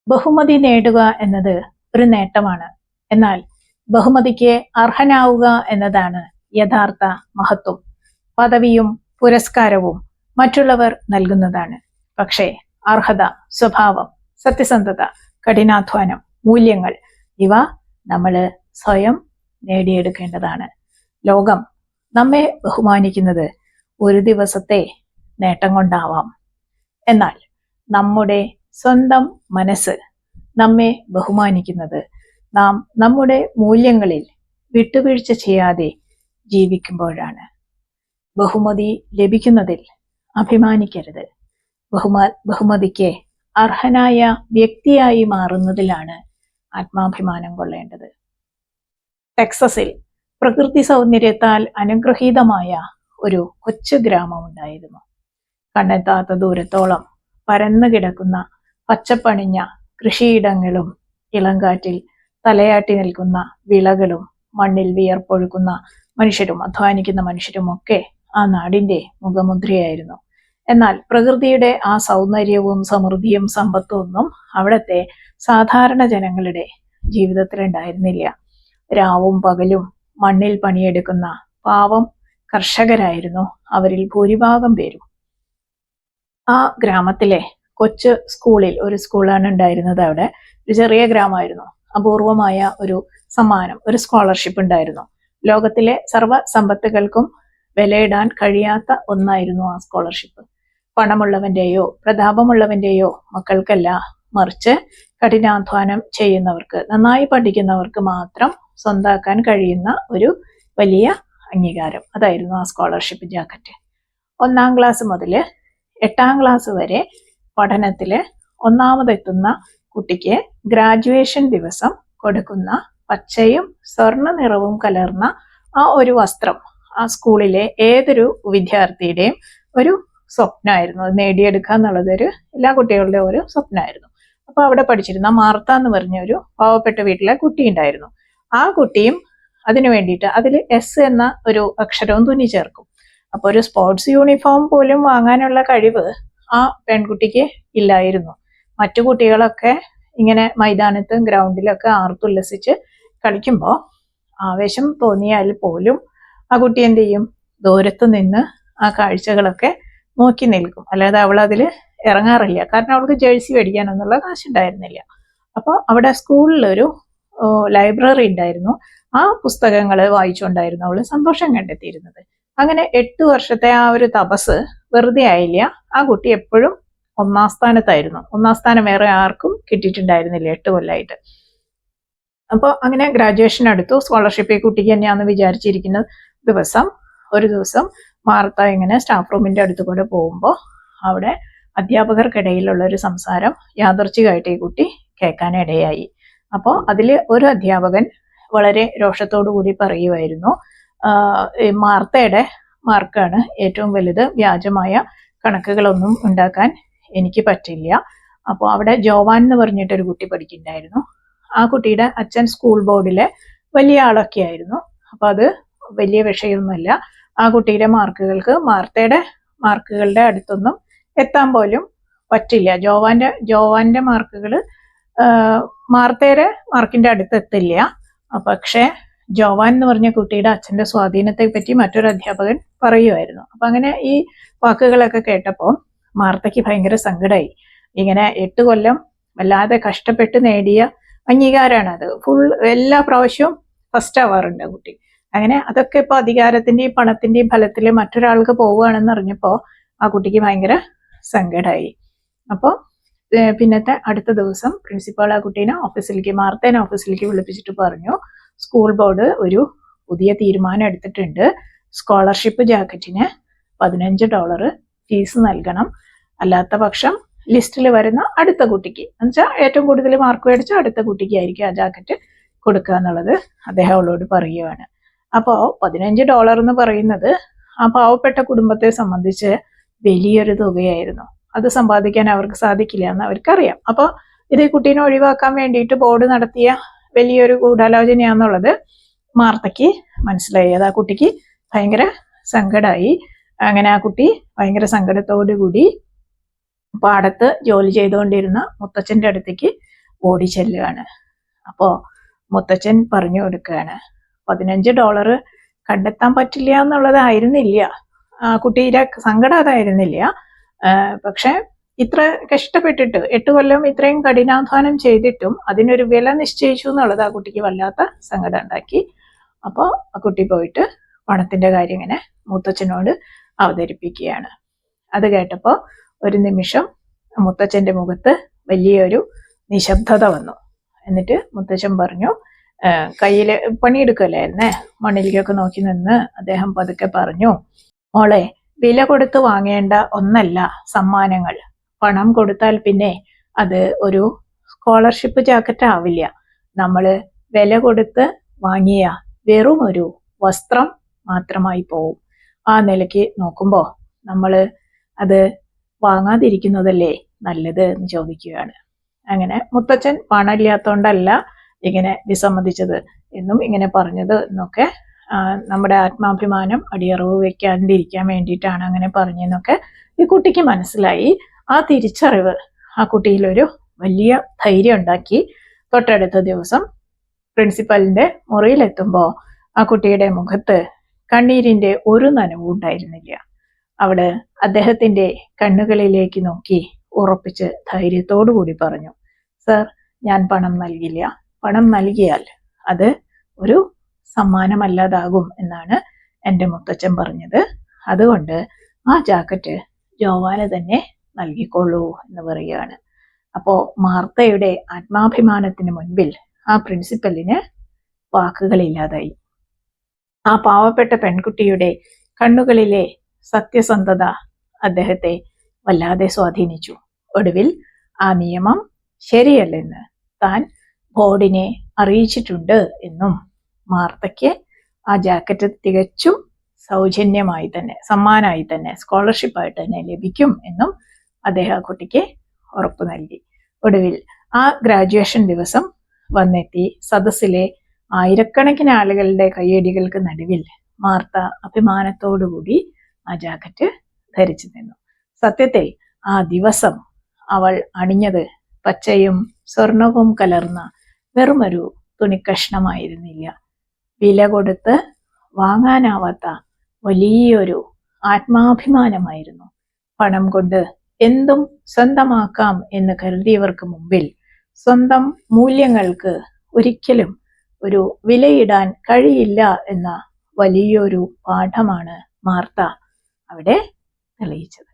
ബഹുമതി നേടുക എന്നത് ഒരു നേട്ടമാണ്. എന്നാൽ ബഹുമതിക്ക് അർഹനാവുക എന്നതാണ് യഥാർത്ഥ മഹത്വം. പദവിയും പുരസ്കാരവും മറ്റുള്ളവർ നൽകുന്നതാണ്. പക്ഷേ അർഹത, സ്വഭാവം, സത്യസന്ധത, കഠിനാധ്വാനം, മൂല്യങ്ങൾ ഇവ നമ്മൾ സ്വയം നേടിയെടുക്കേണ്ടതാണ്. ലോകം നമ്മെ ബഹുമാനിക്കുന്നത് ഒരു ദിവസത്തെ നേട്ടം കൊണ്ടാവാം. എന്നാൽ നമ്മുടെ സ്വന്തം മനസ്സ് നമ്മെ ബഹുമാനിക്കുന്നത് നാം നമ്മുടെ മൂല്യങ്ങളിൽ വിട്ടുവീഴ്ച ചെയ്യാതെ ജീവിക്കുമ്പോഴാണ്. ബഹുമതി ലഭിക്കുന്നതിൽ അഭിമാനിക്കരുത്. ബഹുമതിക്ക് അർഹനായ വ്യക്തിയായി മാറുന്നതിലാണ് ആത്മാഭിമാനം കൊള്ളേണ്ടത്. ടെക്സസിൽ പ്രകൃതി സൗന്ദര്യത്താൽ അനുഗ്രഹീതമായ ഒരു കൊച്ചു ഗ്രാമമുണ്ടായിരുന്നു. കണ്ണെത്താത്ത ദൂരത്തോളം പരന്നു കിടക്കുന്ന പച്ചപ്പണിഞ്ഞ കൃഷിയിടങ്ങളും ഇളങ്കാറ്റിൽ തലയാട്ടി നിൽക്കുന്ന വിളകളും മണ്ണിൽ വിയർപ്പൊഴുക്കുന്ന മനുഷ്യരും അധ്വാനിക്കുന്ന മനുഷ്യരുമൊക്കെ ആ നാടിന്റെ മുഖമുദ്രയായിരുന്നു. എന്നാൽ പ്രകൃതിയുടെ ആ സൗന്ദര്യവും സമൃദ്ധിയും സമ്പത്തും ഒന്നും അവിടുത്തെ സാധാരണ ജനങ്ങളുടെ ജീവിതത്തിലുണ്ടായിരുന്നില്ല. രാവും പകലും മണ്ണിൽ പണിയെടുക്കുന്ന പാവം കർഷകരായിരുന്നു അവരിൽ ഭൂരിഭാഗം പേരും. ആ ഗ്രാമത്തിലെ കൊച്ചു സ്കൂളിൽ, ഒരു സ്കൂളാണ് ഉണ്ടായിരുന്നത് അവിടെ, ഒരു ചെറിയ ഗ്രാമമായിരുന്നു. അപൂർവമായ ഒരു സമ്മാനം, ഒരു സ്കോളർഷിപ്പ് ഉണ്ടായിരുന്നു. ലോകത്തിലെ സർവ്വ സമ്പത്തുകൾക്കും വിലയിടാൻ കഴിയാത്ത ഒന്നായിരുന്നു ആ സ്കോളർഷിപ്പ്. പണമുള്ളവന്റെയോ പ്രതാപമുള്ളവന്റെയോ മക്കൾക്കല്ല, മറിച്ച് കഠിനാധ്വാനം ചെയ്യുന്നവർക്ക്, നന്നായി പഠിക്കുന്നവർക്ക് മാത്രം സ്വന്താക്കാൻ കഴിയുന്ന ഒരു വലിയ അംഗീകാരം. അതായിരുന്നു ആ സ്കോളർഷിപ്പ് ജാക്കറ്റ്. 1-ാം ക്ലാസ് മുതൽ 8-ാം ക്ലാസ് വരെ പഠനത്തില് ഒന്നാമതെത്തുന്ന കുട്ടിക്ക് ഗ്രാജുവേഷൻ ദിവസം കൊടുക്കുന്ന പച്ചയും സ്വർണ്ണ നിറവും കലർന്ന ആ ഒരു വസ്ത്രം ആ സ്കൂളിലെ ഏതൊരു വിദ്യാർത്ഥിയുടെയും ഒരു സ്വപ്നമായിരുന്നു. അത് നേടിയെടുക്കുക എന്നുള്ളത് എല്ലാ കുട്ടികളുടെയും ഒരു സ്വപ്നമായിരുന്നു. അപ്പൊ അവിടെ പഠിച്ചിരുന്ന മാർത്ത എന്ന് പറഞ്ഞ ഒരു പാവപ്പെട്ട വീട്ടിലെ കുട്ടി ഉണ്ടായിരുന്നു. ആ കുട്ടിയും അതിനു വേണ്ടിയിട്ട് അതിൽ എസ് എന്ന ഒരു അക്ഷരവും തുന്നി ചേർക്കും. അപ്പൊ ഒരു സ്പോർട്സ് യൂണിഫോം പോലും വാങ്ങാനുള്ള കഴിവ് ആ പെൺകുട്ടിക്ക് ഇല്ലായിരുന്നു. മറ്റു കുട്ടികളൊക്കെ ഇങ്ങനെ മൈതാനത്തും ഗ്രൗണ്ടിലൊക്കെ ആർത്തുല്ലസിച്ച് കളിക്കുമ്പോൾ ആവേശം തോന്നിയാൽ പോലും ആ കുട്ടി എന്ത് ചെയ്യും? ദൂരത്ത് നിന്ന് ആ കാഴ്ചകളൊക്കെ നോക്കി നിൽക്കും. അല്ലാതെ അവൾ അതിൽ ഇറങ്ങാറില്ല. കാരണം അവൾക്ക് ജേഴ്സി മേടിക്കാനൊന്നുള്ള കാശുണ്ടായിരുന്നില്ല. അപ്പോൾ അവിടെ സ്കൂളിലൊരു ലൈബ്രറി ഉണ്ടായിരുന്നു. ആ പുസ്തകങ്ങൾ വായിച്ചുകൊണ്ടായിരുന്നു അവൾ സന്തോഷം കണ്ടെത്തിയിരുന്നത്. അങ്ങനെ 8 വർഷത്തെ ആ ഒരു തപസ് വെറുതെ ആയില്ല. ആ കുട്ടി എപ്പോഴും 1-ാം സ്ഥാനത്തായിരുന്നു. 1-ാം സ്ഥാനം വേറെ ആർക്കും കിട്ടിയിട്ടുണ്ടായിരുന്നില്ല 8 കൊല്ലമായിട്ട്. അപ്പോൾ അങ്ങനെ ഗ്രാജുവേഷൻ അടുത്തു. സ്കോളർഷിപ്പ് ഈ കുട്ടിക്ക് തന്നെയാണെന്ന് വിചാരിച്ചിരിക്കുന്ന ഒരു ദിവസം മാർത്ത ഇങ്ങനെ സ്റ്റാഫ് റൂമിന്റെ അടുത്ത് കൂടെ പോകുമ്പോൾ അവിടെ അധ്യാപകർക്കിടയിലുള്ള ഒരു സംസാരം യാദർച്ഛികമായിട്ട് ഈ കുട്ടി കേൾക്കാനിടയായി. അപ്പോൾ അതിൽ ഒരു അധ്യാപകൻ വളരെ രോഷത്തോടു കൂടി പറയുമായിരുന്നു, മാർത്തയുടെ മാർക്കാണ് ഏറ്റവും വലുത്, വ്യാജമായ കണക്കുകളൊന്നും ഉണ്ടാക്കാൻ എനിക്ക് പറ്റില്ല. അപ്പോൾ അവിടെ ജോവാൻ എന്ന് പറഞ്ഞിട്ടൊരു കുട്ടി പഠിക്കുന്നുണ്ടായിരുന്നു. ആ കുട്ടിയുടെ അച്ഛൻ സ്കൂൾ ബോർഡിലെ വലിയ ആളൊക്കെ ആയിരുന്നു. അപ്പൊ അത് വലിയ വിഷയമൊന്നുമല്ല. ആ കുട്ടിയുടെ മാർക്കുകൾക്ക് മാർത്തയുടെ മാർക്കുകളുടെ അടുത്തൊന്നും എത്താൻ പോലും പറ്റില്ല. ജോവാന്റെ മാർക്കുകൾ മാർത്തയുടെ മാർക്കിന്റെ അടുത്ത് എത്തില്ല. പക്ഷെ ജോവാൻ എന്ന് പറഞ്ഞ കുട്ടിയുടെ അച്ഛന്റെ സ്വാധീനത്തെ പറ്റി മറ്റൊരു അധ്യാപകൻ പറയുമായിരുന്നു. അപ്പൊ അങ്ങനെ ഈ വാക്കുകളൊക്കെ കേട്ടപ്പോൾ മാർത്തയ്ക്ക് ഭയങ്കര സങ്കടമായി. ഇങ്ങനെ 8 കൊല്ലം വല്ലാതെ കഷ്ടപ്പെട്ട് നേടിയ അംഗീകാരമാണ് അത്. എല്ലാ പ്രാവശ്യവും ഫസ്റ്റ് ആവാറുണ്ട് കുട്ടി. അങ്ങനെ അതൊക്കെ ഇപ്പൊ അധികാരത്തിന്റെയും പണത്തിന്റെയും ഫലത്തിൽ മറ്റൊരാൾക്ക് പോവുകയാണെന്ന് അറിഞ്ഞപ്പോൾ ആ കുട്ടിക്ക് ഭയങ്കര സങ്കടമായി. അപ്പോൾ പിന്നത്തെ അടുത്ത ദിവസം പ്രിൻസിപ്പാൾ ആ കുട്ടീനെ മാർത്തേനെ ഓഫീസിലേക്ക് വിളിപ്പിച്ചിട്ട് പറഞ്ഞു, സ്കൂൾ ബോർഡ് ഒരു പുതിയ തീരുമാനം എടുത്തിട്ടുണ്ട്. സ്കോളർഷിപ്പ് ജാക്കറ്റിന് $15 ഫീസ് നൽകണം. അല്ലാത്ത പക്ഷം ലിസ്റ്റിൽ വരുന്ന അടുത്ത കുട്ടിക്ക്, എന്നുവെച്ചാൽ ഏറ്റവും കൂടുതൽ മാർക്ക് മേടിച്ച അടുത്ത കുട്ടിക്കായിരിക്കും ആ ജാക്കറ്റ് കൊടുക്കുക എന്നുള്ളത് അദ്ദേഹം അവളോട് പറയുകയാണ്. അപ്പോൾ $15 എന്ന് പറയുന്നത് ആ പാവപ്പെട്ട കുടുംബത്തെ സംബന്ധിച്ച് വലിയൊരു തുകയായിരുന്നു. അത് സമ്പാദിക്കാൻ അവർക്ക് സാധിക്കില്ല എന്ന് അവർക്കറിയാം. അപ്പോൾ ഇത് കുട്ടീനെ ഒഴിവാക്കാൻ വേണ്ടിയിട്ട് ബോർഡ് നടത്തിയ വലിയൊരു ഗൂഢാലോചനയാന്നുള്ളത് മാർത്തയ്ക്ക് മനസ്സിലായി. അത് ആ കുട്ടിക്ക് ഭയങ്കര സങ്കടമായി. അങ്ങനെ ആ കുട്ടി ഭയങ്കര സങ്കടത്തോടു കൂടി പാടത്ത് ജോലി ചെയ്തുകൊണ്ടിരുന്ന മുത്തച്ഛൻ്റെ അടുത്തേക്ക് ഓടി ചെല്ലുകയാണ്. അപ്പോൾ മുത്തച്ഛൻ പറഞ്ഞു കൊടുക്കുകയാണ്, $15 കണ്ടെത്താൻ പറ്റില്ല എന്നുള്ളതായിരുന്നില്ല കുട്ടിയുടെ സങ്കടം, അതായിരുന്നില്ല. പക്ഷെ ഇത്ര കഷ്ടപ്പെട്ടിട്ട് 8 കൊല്ലം ഇത്രയും കഠിനാധ്വാനം ചെയ്തിട്ടും അതിനൊരു വില നിശ്ചയിച്ചു എന്നുള്ളത് ആ കുട്ടിക്ക് വല്ലാത്ത സങ്കടം ഉണ്ടാക്കി. അപ്പോൾ ആ കുട്ടി പോയിട്ട് പണത്തിന്റെ കാര്യം ഇങ്ങനെ മുത്തച്ഛനോട് അവതരിപ്പിക്കുകയാണ്. അത് കേട്ടപ്പോൾ ഒരു നിമിഷം മുത്തച്ഛന്റെ മുഖത്ത് വലിയൊരു നിശബ്ദത വന്നു. എന്നിട്ട് മുത്തച്ഛൻ പറഞ്ഞു, കയ്യില് പണിയെടുക്കലായിരുന്നേ, മണ്ണിലേക്കൊക്കെ നോക്കി നിന്ന് അദ്ദേഹം പതുക്കെ പറഞ്ഞു, മോളെ, വില കൊടുത്ത് വാങ്ങേണ്ട ഒന്നല്ല സമ്മാനങ്ങൾ. പണം കൊടുത്താൽ പിന്നെ അത് ഒരു സ്കോളർഷിപ്പ് ജാക്കറ്റ് ആവില്ല. നമ്മള് വില കൊടുത്ത് വാങ്ങിയ വെറും ഒരു വസ്ത്രം മാത്രമായി പോവും. ആ നിലയ്ക്ക് നോക്കുമ്പോൾ നമ്മള് അത് വാങ്ങാതിരിക്കുന്നതല്ലേ നല്ലത് എന്ന് ചോദിക്കുകയാണ്. അങ്ങനെ മുത്തച്ഛൻ പണമില്ലാത്തോണ്ടല്ല ഇങ്ങനെ വിസമ്മതിച്ചത് എന്നും ഇങ്ങനെ പറഞ്ഞത് എന്നൊക്കെ, നമ്മുടെ ആത്മാഭിമാനം അടിയറവ് വെക്കാണ്ടിരിക്കാൻ വേണ്ടിയിട്ടാണ് അങ്ങനെ പറഞ്ഞതെന്നൊക്കെ ഈ കുട്ടിക്ക് മനസ്സിലായി. ആ തിരിച്ചറിവ് ആ കുട്ടിയിലൊരു വലിയ ധൈര്യം ഉണ്ടാക്കി. തൊട്ടടുത്ത ദിവസം പ്രിൻസിപ്പലിന്റെ മുറിയിലെത്തുമ്പോൾ ആ കുട്ടിയുടെ മുഖത്ത് കണ്ണീരിന്റെ ഒരു നനവും ഉണ്ടായിരുന്നില്ല. അവള് അദ്ദേഹത്തിന്റെ കണ്ണുകളിലേക്ക് നോക്കി ഉറപ്പിച്ച് ധൈര്യത്തോടു കൂടി പറഞ്ഞു, സർ, ഞാൻ പണം നൽകില്ല. പണം നൽകിയാൽ അത് ഒരു സമ്മാനമല്ലാതാകും എന്നാണ് എൻ്റെ മുത്തച്ഛൻ പറഞ്ഞത്. അതുകൊണ്ട് ആ ജാക്കറ്റ് ജോവാന് തന്നെ നൽകിക്കൊള്ളൂ എന്ന് പറയുകയാണ്. അപ്പോ മാർത്തയുടെ ആത്മാഭിമാനത്തിന് മുൻപിൽ ആ പ്രിൻസിപ്പലിന് വാക്കുകളില്ലാതായി. ആ പാവപ്പെട്ട പെൺകുട്ടിയുടെ കണ്ണുകളിലെ സത്യസന്ധത അദ്ദേഹത്തെ വല്ലാതെ സ്വാധീനിച്ചു. ഒടുവിൽ ആ നിയമം ശരിയല്ലെന്ന് താൻ ബോർഡിനെ അറിയിച്ചിട്ടുണ്ട് എന്നും മാർത്തയ്ക്ക് ആ ജാക്കറ്റ് തികച്ചും സൗജന്യമായി തന്നെ, സമ്മാനമായി തന്നെ, സ്കോളർഷിപ്പായിട്ട് തന്നെ ലഭിക്കും എന്നും അദ്ദേഹം ആ കുട്ടിക്ക് ഉറപ്പ് നൽകി. ഒടുവിൽ ആ ഗ്രാജുവേഷൻ ദിവസം വന്നെത്തി സദസ്സിലെ ആയിരക്കണക്കിന് ആളുകളുടെ കയ്യടികൾക്ക് നടുവിൽ മാർത്ത അഭിമാനത്തോടുകൂടി ആ ജാക്കറ്റ് ധരിച്ചു നിന്നു. സത്യത്തിൽ ആ ദിവസം അവൾ അണിഞ്ഞത് പച്ചയും സ്വർണവും കലർന്ന വെറുമൊരു തുണിക്കഷ്ണമായിരുന്നില്ല. വില കൊടുത്ത് വാങ്ങാനാവാത്ത വലിയൊരു ആത്മാഭിമാനമായിരുന്നു. പണം കൊണ്ട് എന്തും സ്വന്തമാക്കാം എന്ന് കരുതിയവർക്ക് മുമ്പിൽ സ്വന്തം മൂല്യങ്ങൾക്ക് ഒരിക്കലും ഒരു വിലയിടാൻ കഴിയില്ല എന്ന വലിയൊരു പാഠമാണ് മാർത്ത അവിടെ തെളിയിച്ചത്.